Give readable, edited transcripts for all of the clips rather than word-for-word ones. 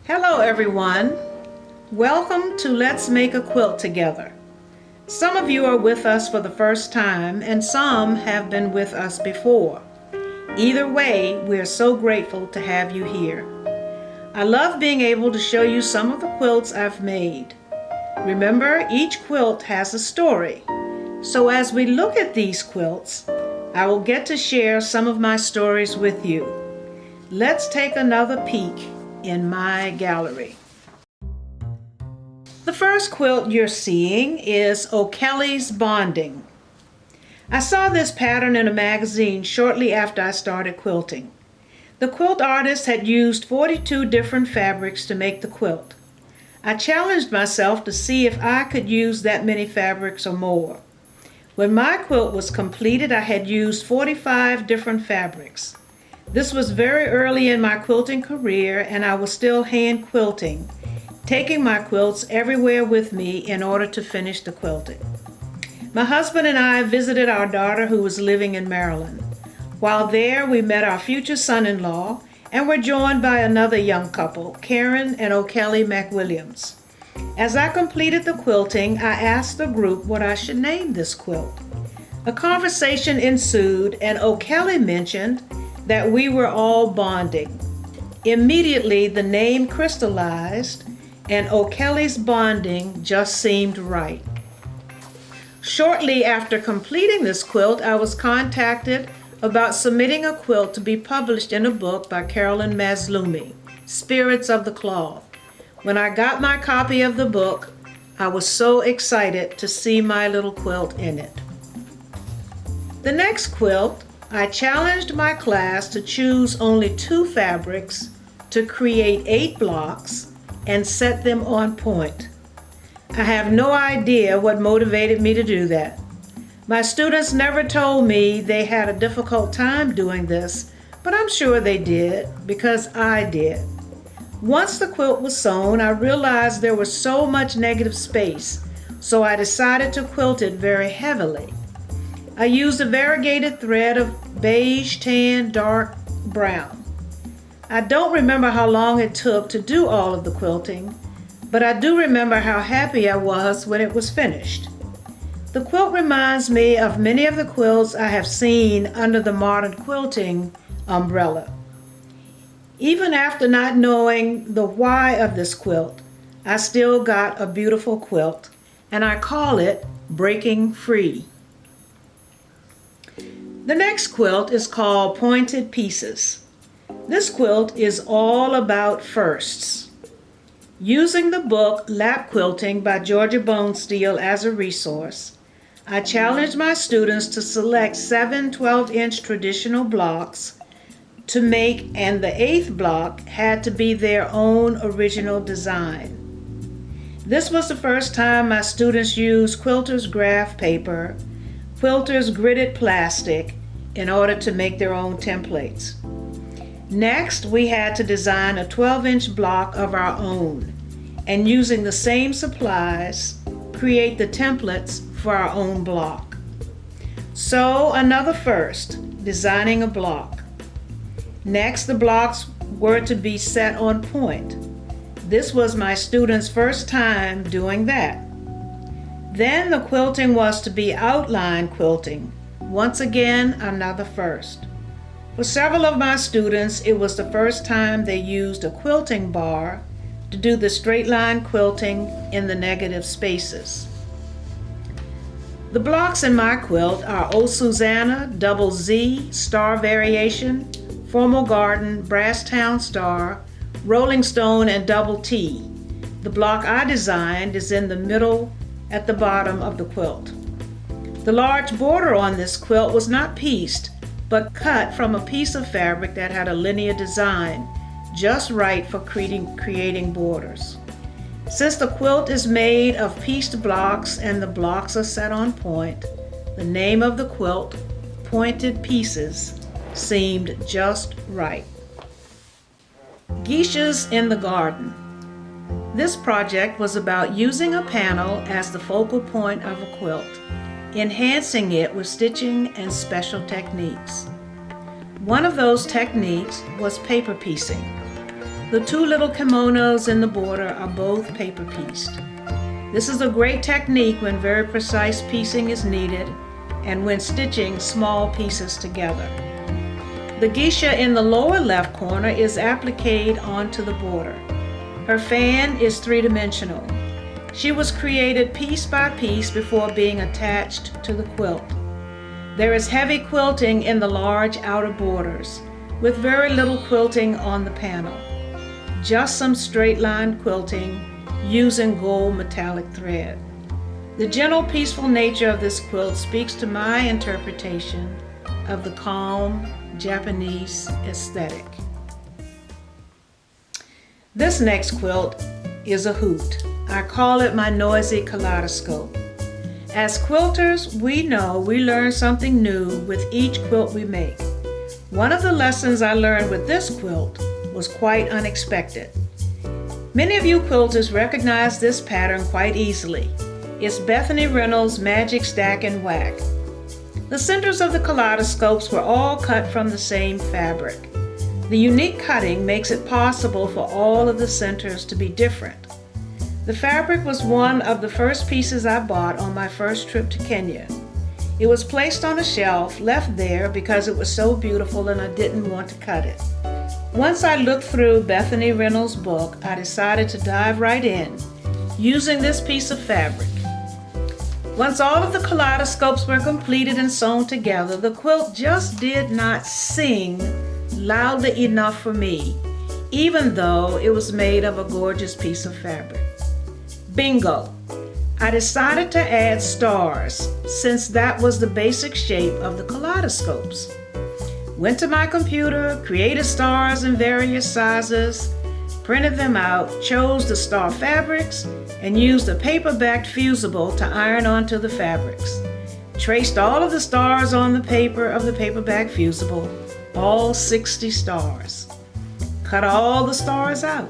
Hello everyone. Welcome to Let's Make a Quilt Together. Some of you are with us for the first time and some have been with us before. Either way, we are so grateful to have you here. I love being able to show you some of the quilts I've made. Remember, each quilt has a story. So as we look at these quilts, I will get to share some of my stories with you. Let's take another peek in my gallery. The first quilt you're seeing is O'Kelly's Bonding. I saw this pattern in a magazine shortly after I started quilting. The quilt artist had used 42 different fabrics to make the quilt. I challenged myself to see if I could use that many fabrics or more. When my quilt was completed, I had used 45 different fabrics. This was very early in my quilting career and I was still hand quilting, taking my quilts everywhere with me in order to finish the quilting. My husband and I visited our daughter who was living in Maryland. While there, we met our future son-in-law and were joined by another young couple, Karen and O'Kelly McWilliams. As I completed the quilting, I asked the group what I should name this quilt. A conversation ensued and O'Kelly mentioned that we were all bonding. Immediately, the name crystallized and O'Kelly's Bonding just seemed right. Shortly after completing this quilt, I was contacted about submitting a quilt to be published in a book by Carolyn Maslumi, Spirits of the Cloth. When I got my copy of the book, I was so excited to see my little quilt in it. The next quilt, I challenged my class to choose only 2 fabrics to create 8 blocks and set them on point. I have no idea what motivated me to do that. My students never told me they had a difficult time doing this, but I'm sure they did because I did. Once the quilt was sewn, I realized there was so much negative space, so I decided to quilt it very heavily. I used a variegated thread of beige, tan, dark brown. I don't remember how long it took to do all of the quilting, but I do remember how happy I was when it was finished. The quilt reminds me of many of the quilts I have seen under the modern quilting umbrella. Even after not knowing the why of this quilt, I still got a beautiful quilt, and I call it Breaking Free. The next quilt is called Pointed Pieces. This quilt is all about firsts. Using the book Lap Quilting by Georgia Bonesteel as a resource, I challenged my students to select 7 12-inch traditional blocks to make, and the 8th block had to be their own original design. This was the first time my students used quilter's graph paper, quilter's gridded plastic, in order to make their own templates. Next, we had to design a 12-inch block of our own, and using the same supplies, create the templates for our own block. So another first, designing a block. Next, the blocks were to be set on point. This was my students' first time doing that. Then the quilting was to be outline quilting. Once again, another first. For several of my students, it was the first time they used a quilting bar to do the straight line quilting in the negative spaces. The blocks in my quilt are O Susanna, Double Z, Star Variation, Formal Garden, Brasstown Star, Rolling Stone, and Double T. The block I designed is in the middle at the bottom of the quilt. The large border on this quilt was not pieced, but cut from a piece of fabric that had a linear design, just right for creating borders. Since the quilt is made of pieced blocks and the blocks are set on point, the name of the quilt, Pointed Pieces, seemed just right. Geishas in the Garden. This project was about using a panel as the focal point of a quilt, enhancing it with stitching and special techniques. One of those techniques was paper piecing. The two little kimonos in the border are both paper pieced. This is a great technique when very precise piecing is needed and when stitching small pieces together. The geisha in the lower left corner is appliqued onto the border. Her fan is three-dimensional. She was created piece by piece before being attached to the quilt. There is heavy quilting in the large outer borders, with very little quilting on the panel. Just some straight-line quilting using gold metallic thread. The gentle, peaceful nature of this quilt speaks to my interpretation of the calm Japanese aesthetic. This next quilt is a hoot. I call it my noisy kaleidoscope. As quilters, we know we learn something new with each quilt we make. One of the lessons I learned with this quilt was quite unexpected. Many of you quilters recognize this pattern quite easily. It's Bethany Reynolds' Magic Stack and Whack. The centers of the kaleidoscopes were all cut from the same fabric. The unique cutting makes it possible for all of the centers to be different. The fabric was one of the first pieces I bought on my first trip to Kenya. It was placed on a shelf, left there because it was so beautiful and I didn't want to cut it. Once I looked through Bethany Reynolds' book, I decided to dive right in, using this piece of fabric. Once all of the kaleidoscopes were completed and sewn together, the quilt just did not sing loudly enough for me, even though it was made of a gorgeous piece of fabric. Bingo! I decided to add stars, since that was the basic shape of the kaleidoscopes. Went to my computer, created stars in various sizes, printed them out, chose the star fabrics, and used a paper-backed fusible to iron onto the fabrics. Traced all of the stars on the paper of the paper-backed fusible, all 60 stars. Cut all the stars out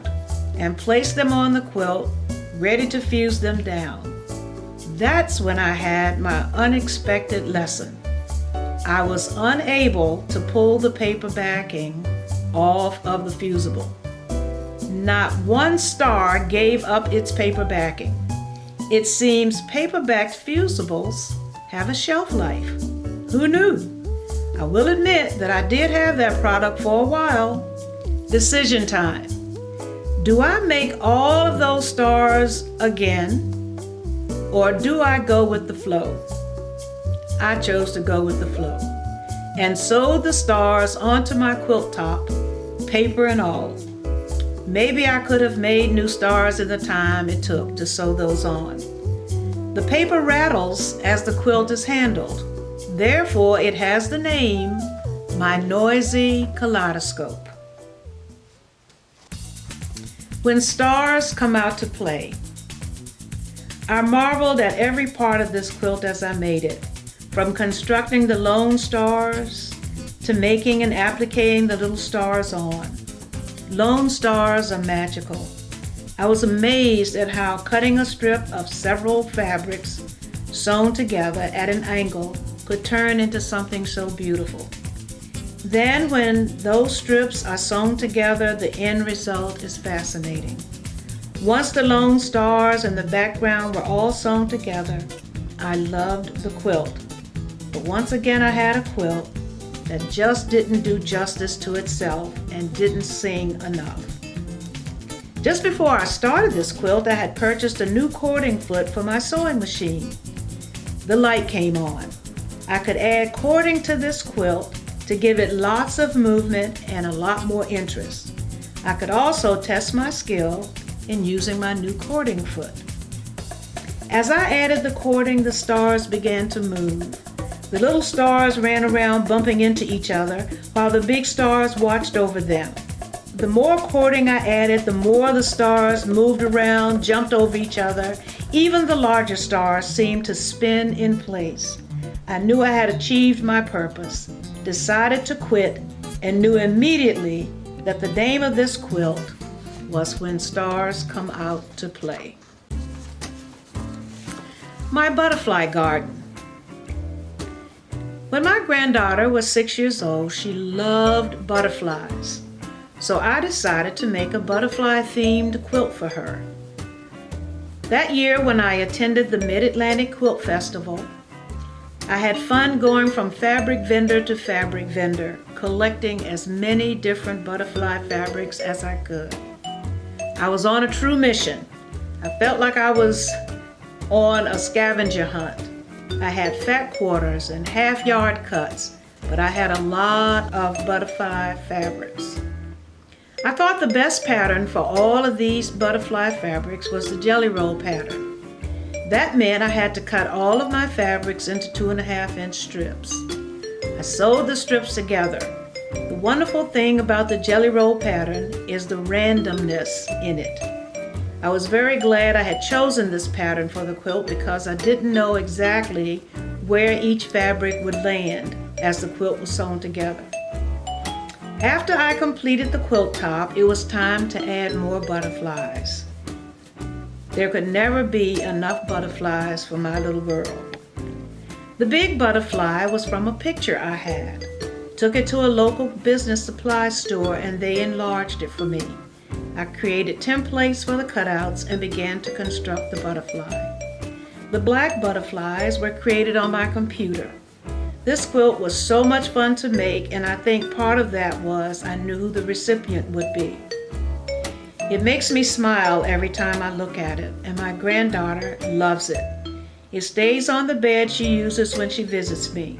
and placed them on the quilt, ready to fuse them down. That's when I had my unexpected lesson. I was unable to pull the paper backing off of the fusible. Not one star gave up its paper backing. It seems paper-backed fusibles have a shelf life. Who knew? I will admit that I did have that product for a while. Decision time. Do I make all of those stars again, or do I go with the flow? I chose to go with the flow and sewed the stars onto my quilt top, paper and all. Maybe I could have made new stars in the time it took to sew those on. The paper rattles as the quilt is handled. Therefore, it has the name, my noisy kaleidoscope. When stars come out to play. I marveled at every part of this quilt as I made it, from constructing the lone stars to making and appliquing the little stars on. Lone stars are magical. I was amazed at how cutting a strip of several fabrics sewn together at an angle could turn into something so beautiful. Then when those strips are sewn together, the end result is fascinating. Once the lone stars and the background were all sewn together, I loved the quilt. But once again I had a quilt that just didn't do justice to itself and didn't sing enough. Just before I started this quilt, I had purchased a new cording foot for my sewing machine. The light came on. I could add cording to this quilt to give it lots of movement and a lot more interest. I could also test my skill in using my new cording foot. As I added the cording, the stars began to move. The little stars ran around bumping into each other while the big stars watched over them. The more cording I added, the more the stars moved around, jumped over each other. Even the larger stars seemed to spin in place. I knew I had achieved my purpose, decided to quit, and knew immediately that the name of this quilt was When Stars Come Out to Play. My butterfly garden. When my granddaughter was 6 years old, she loved butterflies. so I decided to make a butterfly-themed quilt for her. That year when I attended the Mid-Atlantic Quilt Festival, I had fun going from fabric vendor to fabric vendor, collecting as many different butterfly fabrics as I could. I was on a true mission. I felt like I was on a scavenger hunt. I had fat quarters and half-yard cuts, but I had a lot of butterfly fabrics. I thought the best pattern for all of these butterfly fabrics was the jelly roll pattern. That meant I had to cut all of my fabrics into 2.5-inch strips. I sewed the strips together. The wonderful thing about the jelly roll pattern is the randomness in it. I was very glad I had chosen this pattern for the quilt because I didn't know exactly where each fabric would land as the quilt was sewn together. After I completed the quilt top, it was time to add more butterflies. There could never be enough butterflies for my little girl. The big butterfly was from a picture I had. Took it to a local business supply store and they enlarged it for me. I created templates for the cutouts and began to construct the butterfly. The black butterflies were created on my computer. This quilt was so much fun to make, and I think part of that was I knew who the recipient would be. It makes me smile every time I look at it, and my granddaughter loves it. It stays on the bed she uses when she visits me.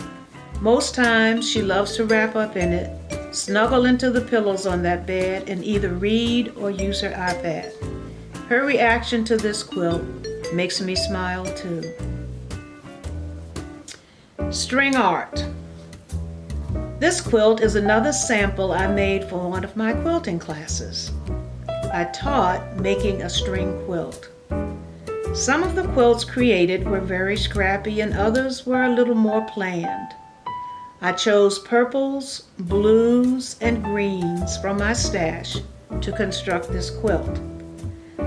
Most times she loves to wrap up in it, snuggle into the pillows on that bed, and either read or use her iPad. Her reaction to this quilt makes me smile too. String art. This quilt is another sample I made for one of my quilting classes. I taught making a string quilt. Some of the quilts created were very scrappy and others were a little more planned. I chose purples, blues, and greens from my stash to construct this quilt.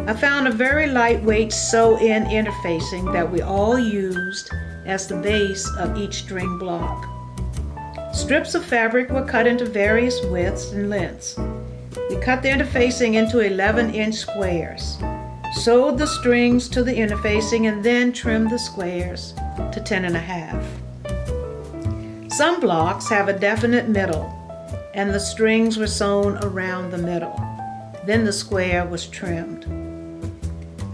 I found a very lightweight sew-in interfacing that we all used as the base of each string block. Strips of fabric were cut into various widths and lengths. We cut the interfacing into 11-inch squares, sewed the strings to the interfacing, and then trimmed the squares to 10.5. Some blocks have a definite middle, and the strings were sewn around the middle. Then the square was trimmed.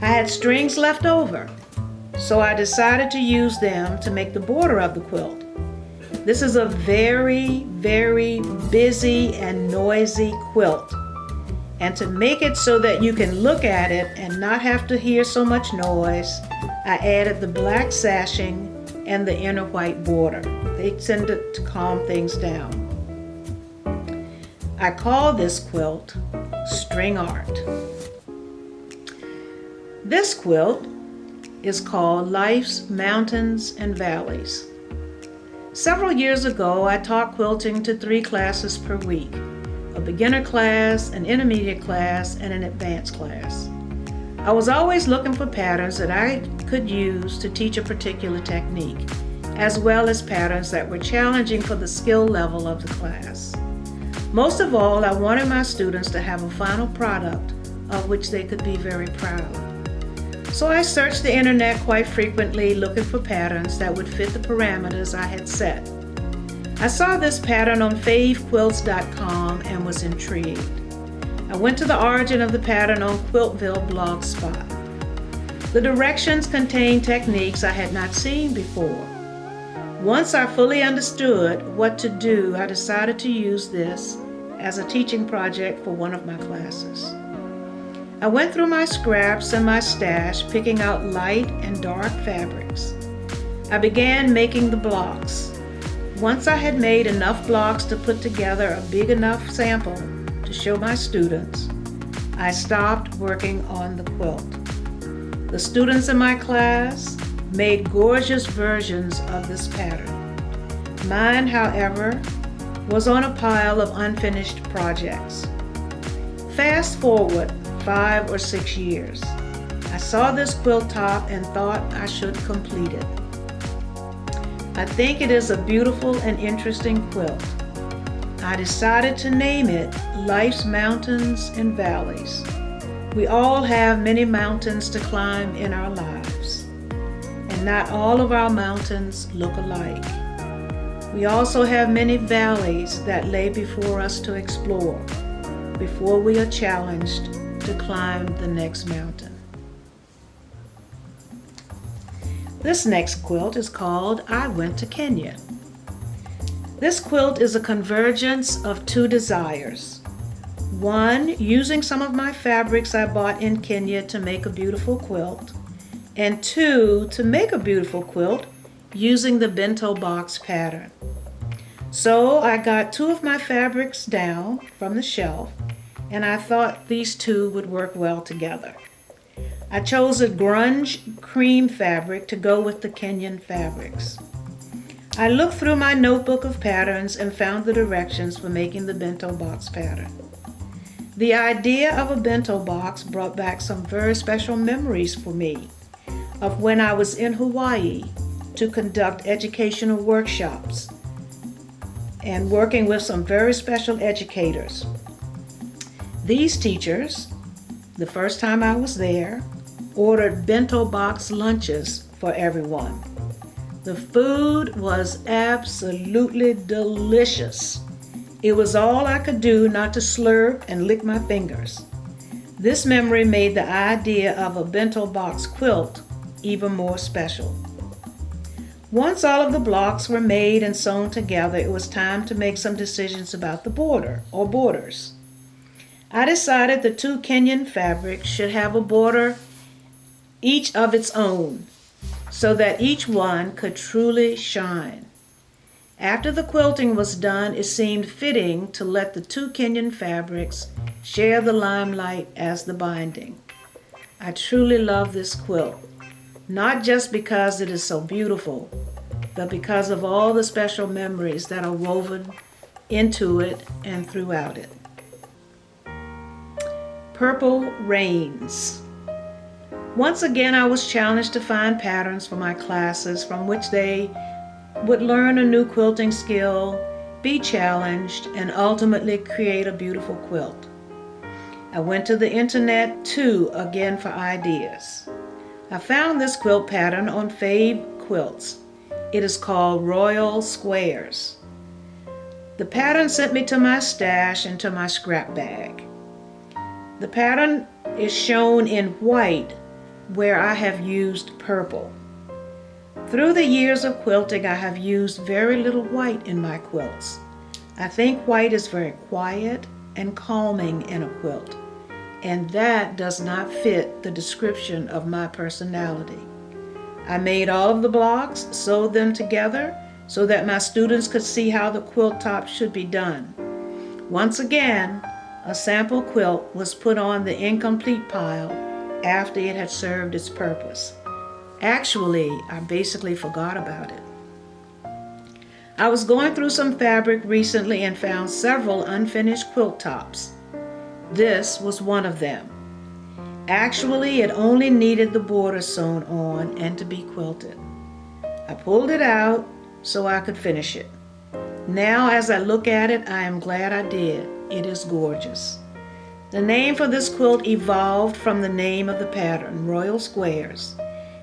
I had strings left over, so I decided to use them to make the border of the quilt. This is a very, very busy and noisy quilt. And to make it so that you can look at it and not have to hear so much noise, I added the black sashing and the inner white border. They tended to calm things down. I call this quilt string art. This quilt is called Life's Mountains and Valleys. Several years ago, I taught quilting to 3 classes per week, a beginner class, an intermediate class, and an advanced class. I was always looking for patterns that I could use to teach a particular technique, as well as patterns that were challenging for the skill level of the class. Most of all, I wanted my students to have a final product of which they could be very proud. So I searched the internet quite frequently looking for patterns that would fit the parameters I had set. I saw this pattern on favequilts.com and was intrigued. I went to the origin of the pattern on Quiltville blogspot. The directions contained techniques I had not seen before. Once I fully understood what to do, I decided to use this as a teaching project for one of my classes. I went through my scraps and my stash, picking out light and dark fabrics. I began making the blocks. Once I had made enough blocks to put together a big enough sample to show my students, I stopped working on the quilt. The students in my class made gorgeous versions of this pattern. Mine, however, was on a pile of unfinished projects. Fast forward 5 or 6 years. I saw this quilt top and thought I should complete it. I think it is a beautiful and interesting quilt. I decided to name it Life's Mountains and Valleys. We all have many mountains to climb in our lives, and not all of our mountains look alike. We also have many valleys that lay before us to explore before we are challenged to climb the next mountain. This next quilt is called I Went to Kenya. This quilt is a convergence of two desires. One, using some of my fabrics I bought in Kenya to make a beautiful quilt. And two, to make a beautiful quilt using the bento box pattern. So I got two of my fabrics down from the shelf, and I thought these two would work well together. I chose a grunge cream fabric to go with the Kenyan fabrics. I looked through my notebook of patterns and found the directions for making the bento box pattern. The idea of a bento box brought back some very special memories for me of when I was in Hawaii to conduct educational workshops and working with some very special educators. These teachers, the first time I was there, ordered bento box lunches for everyone. The food was absolutely delicious. It was all I could do not to slurp and lick my fingers. This memory made the idea of a bento box quilt even more special. Once all of the blocks were made and sewn together, it was time to make some decisions about the border or borders. I decided the two Kenyan fabrics should have a border each of its own, so that each one could truly shine. After the quilting was done, it seemed fitting to let the two Kenyan fabrics share the limelight as the binding. I truly love this quilt, not just because it is so beautiful, but because of all the special memories that are woven into it and throughout it. Purple Rains. Once again, I was challenged to find patterns for my classes from which they would learn a new quilting skill, be challenged, and ultimately create a beautiful quilt. I went to the internet too again for ideas. I found this quilt pattern on Fave Quilts. It is called Royal Squares. The pattern sent me to my stash and to my scrap bag. The pattern is shown in white, where I have used purple. Through the years of quilting, I have used very little white in my quilts. I think white is very quiet and calming in a quilt, and that does not fit the description of my personality. I made all of the blocks, sewed them together so that my students could see how the quilt top should be done. Once again, a sample quilt was put on the incomplete pile after it had served its purpose. Actually, I basically forgot about it. I was going through some fabric recently and found several unfinished quilt tops. This was one of them. Actually, it only needed the border sewn on and to be quilted. I pulled it out so I could finish it. Now, as I look at it, I am glad I did. It is gorgeous. The name for this quilt evolved from the name of the pattern, Royal Squares.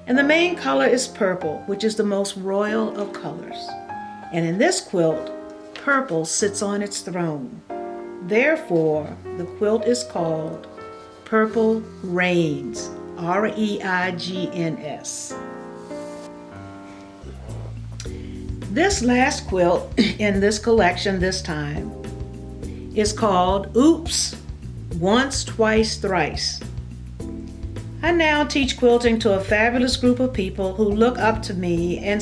And the main color is purple, which is the most royal of colors. And in this quilt, purple sits on its throne. Therefore, the quilt is called Purple Rains, R-E-I-G-N-S. This last quilt in this collection this time is called Oops, Once, Twice, Thrice. I now teach quilting to a fabulous group of people who look up to me and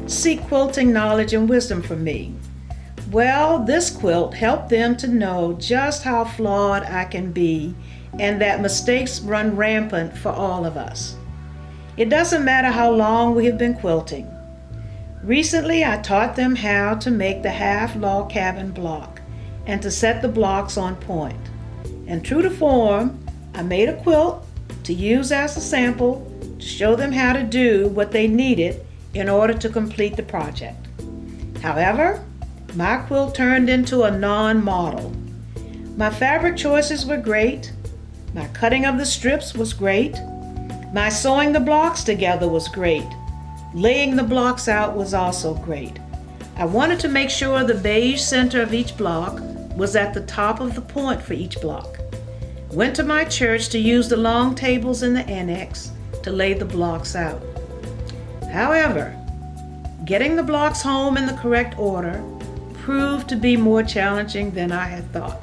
seek quilting knowledge and wisdom from me. Well, this quilt helped them to know just how flawed I can be and that mistakes run rampant for all of us. It doesn't matter how long we have been quilting. Recently, I taught them how to make the half log cabin block and to set the blocks on point. And true to form, I made a quilt to use as a sample to show them how to do what they needed in order to complete the project. However, my quilt turned into a non-model. My fabric choices were great. My cutting of the strips was great. My sewing the blocks together was great. Laying the blocks out was also great. I wanted to make sure the beige center of each block was at the top of the point for each block. Went to my church to use the long tables in the annex to lay the blocks out. However, getting the blocks home in the correct order proved to be more challenging than I had thought.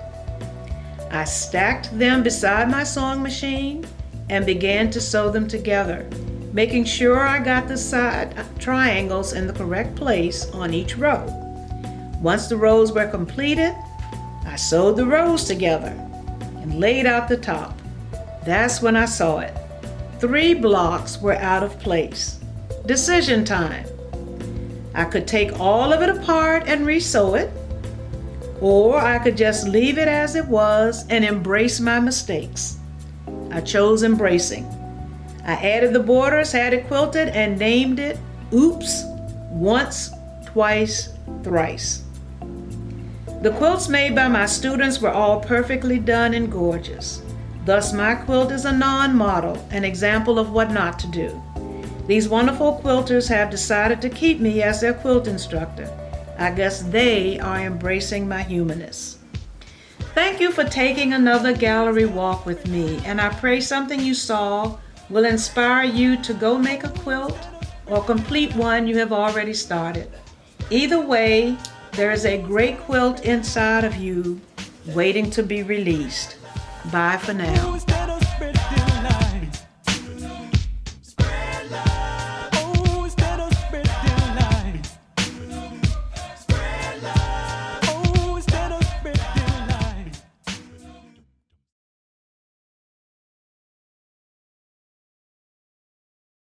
I stacked them beside my sewing machine and began to sew them together, making sure I got the side triangles in the correct place on each row. Once the rows were completed, I sewed the rows together and laid out the top. That's when I saw it. 3 blocks were out of place. Decision time. I could take all of it apart and re-sew it, or I could just leave it as it was and embrace my mistakes. I chose embracing. I added the borders, had it quilted, and named it Oops, Once, Twice, Thrice. The quilts made by my students were all perfectly done and gorgeous. Thus, my quilt is a non-model, an example of what not to do. These wonderful quilters have decided to keep me as their quilt instructor. I guess they are embracing my humanness. Thank you for taking another gallery walk with me, and I pray something you saw will inspire you to go make a quilt or complete one you have already started. Either way, there is a great quilt inside of you waiting to be released. Bye for now.